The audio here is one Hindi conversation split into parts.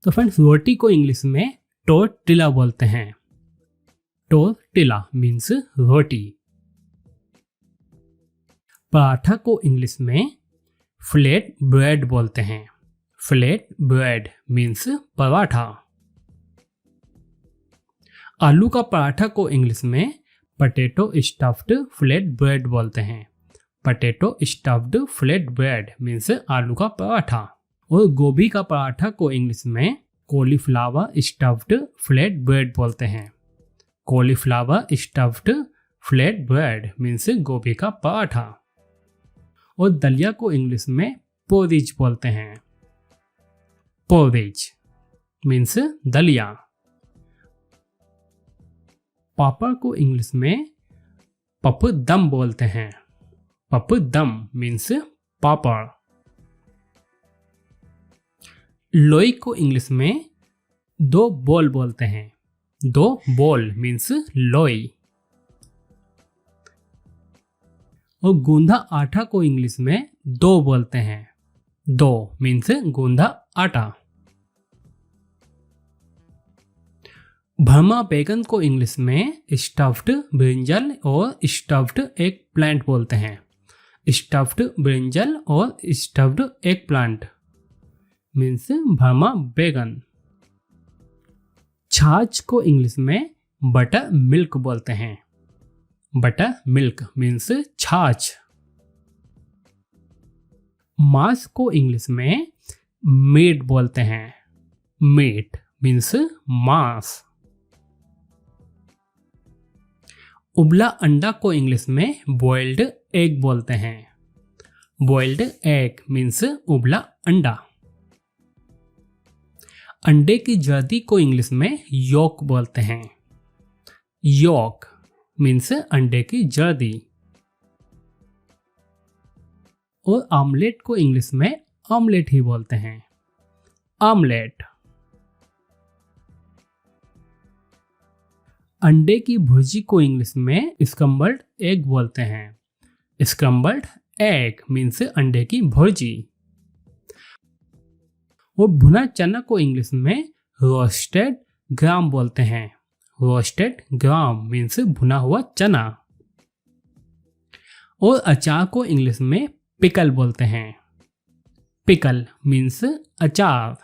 तो फ्रेंड्स रोटी को इंग्लिश में टोर्टिला बोलते हैं। टोर्टिला मीन्स रोटी। पराठा को इंग्लिश में फ्लैट ब्रेड बोलते हैं। Flat bread means paratha. आलू का पराठा को इंग्लिश में पटेटो स्टफ्ड फ्लैट ब्रेड बोलते हैं। Potato stuffed flat bread means आलू का पराठा। और गोभी का पराठा को इंग्लिश में कॉलीफ्लावर स्टफ्ड फ्लैट ब्रेड बोलते हैं। Cauliflower stuffed flat bread means गोभी का पराठा। और दलिया को इंग्लिश में पोरिज बोलते हैं। पोरिज मीन्स दलिया। पापड़ को इंग्लिश में पपदम बोलते हैं। पपदम मीन्स पापड़। लोई को इंग्लिश में दो बोल बोलते हैं। दो बोल मीन्स लोई। और गूंधा आटा को इंग्लिश में दो बोलते हैं। दो मीन्स गूंधा आटा। भरमा बैगन को इंग्लिश में स्टफ्ड ब्रिंजल और स्टफ्ड एग प्लांट बोलते हैं। स्टफ्ड ब्रिंजल और स्टफ्ड एग प्लांट मीन्स भरमा बैगन। छाछ को इंग्लिश में बटर मिल्क बोलते हैं। बटर मिल्क मीन्स छाछ। मांस को इंग्लिश में मीट बोलते हैं। मीट मीन्स मांस। उबला अंडा को इंग्लिश में बॉइल्ड एग बोलते हैं। बॉइल्ड एग मीन्स उबला अंडा। अंडे की जर्दी को इंग्लिश में योक बोलते हैं। योक मीन्स अंडे की जर्दी। और आमलेट को इंग्लिश में ऑमलेट ही बोलते हैं। ऑमलेट। अंडे की भुर्जी को इंग्लिश में स्क्रम्बल्ड एग बोलते हैं। स्क्रम्बल्ड एग मीन्स अंडे की भुर्जी। और भुना चना को इंग्लिश में रोस्टेड ग्राम बोलते हैं। रोस्टेड ग्राम मीन्स भुना हुआ चना। और अचार को इंग्लिश में पिकल बोलते हैं। पिकल मीन्स अचार।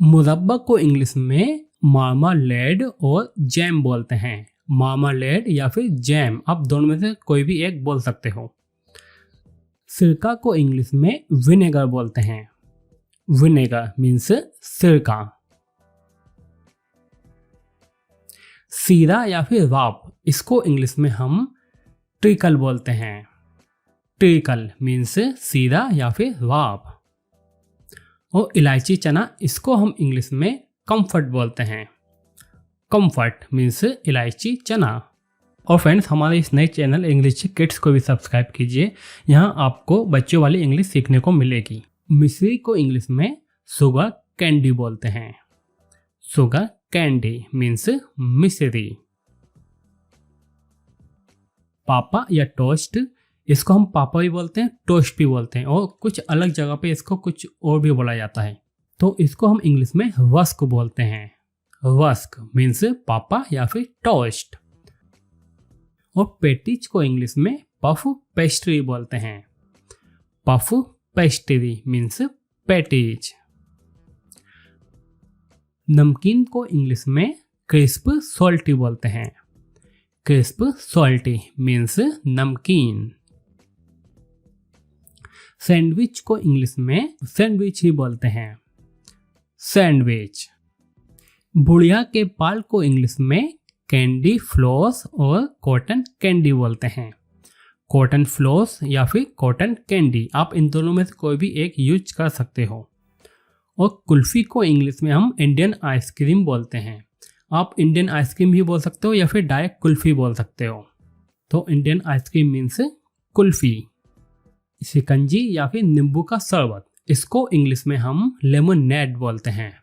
मुरब्बा को इंग्लिश में मार्मालेड और जैम बोलते हैं। मार्मालेड या फिर जैम, आप दोनों में से कोई भी एक बोल सकते हो। सिरका को इंग्लिश में विनेगर बोलते हैं। विनेगर मीन्स सिरका। सीरा या फिर राप, इसको इंग्लिश में हम ट्रिकल बोलते हैं। ट्रिकल मीन्स सीरा या फिर राप। और इलायची चना, इसको हम इंग्लिश में कम्फर्ट बोलते हैं। कम्फर्ट मीन्स इलायची चना। और फ्रेंड्स, हमारे इस नए चैनल इंग्लिश किड्स को भी सब्सक्राइब कीजिए। यहाँ आपको बच्चों वाली इंग्लिश सीखने को मिलेगी। मिश्री को इंग्लिश में शुगर कैंडी बोलते हैं। शुगर कैंडी मीन्स मिश्री। पापा या टोस्ट, इसको हम पापा भी बोलते हैं, टोस्ट भी बोलते हैं, और कुछ अलग जगह पे इसको कुछ और भी बोला जाता है। तो इसको हम इंग्लिश में रस्क बोलते हैं। रस्क मीन्स पापा या फिर टोस्ट। और पेटिज को इंग्लिश में पफ पेस्ट्री बोलते हैं। Puff pastry means patties. नमकीन को इंग्लिश में क्रिस्प सॉल्टी बोलते हैं। क्रिस्प सॉल्टी मीन्स नमकीन। सैंडविच को इंग्लिश में सैंडविच ही बोलते हैं। सैंडविच। बुढ़िया के बाल को इंग्लिश में कैंडी फ्लॉस और कॉटन कैंडी बोलते हैं। कॉटन फ्लॉस या फिर कॉटन कैंडी, आप इन दोनों में से कोई भी एक यूज कर सकते हो। और कुल्फी को इंग्लिश में हम इंडियन आइसक्रीम बोलते हैं। आप इंडियन आइसक्रीम भी बोल सकते हो या फिर डायरेक्ट कुल्फी बोल सकते हो। तो इंडियन आइसक्रीम मीन्स कुल्फी। शिकंजी या फिर नींबू का शरबत, इसको इंग्लिश में हम लेमनेड बोलते हैं।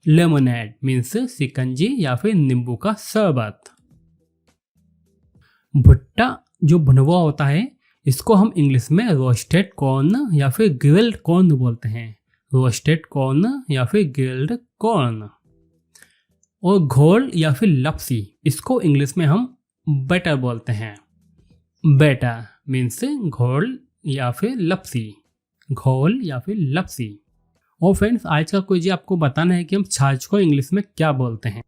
लेमनेड मीन्स शिकंजी या फिर नींबू का शरबत। भुट्टा जो भुना हुआ होता है, इसको हम इंग्लिश में रोस्टेड कॉर्न या फिर ग्रिल्ड कॉर्न बोलते हैं। रोस्टेड कॉर्न या फिर ग्रिल्ड कॉर्न। और घोल या फिर लपसी, इसको इंग्लिश में हम बैटर बोलते हैं। बैटर मीन्स घोल या फिर लपसी, घोल या फिर लपसी। और फ्रेंड्स, आज का क्विज आपको बताना है कि हम छाछ को इंग्लिश में क्या बोलते हैं।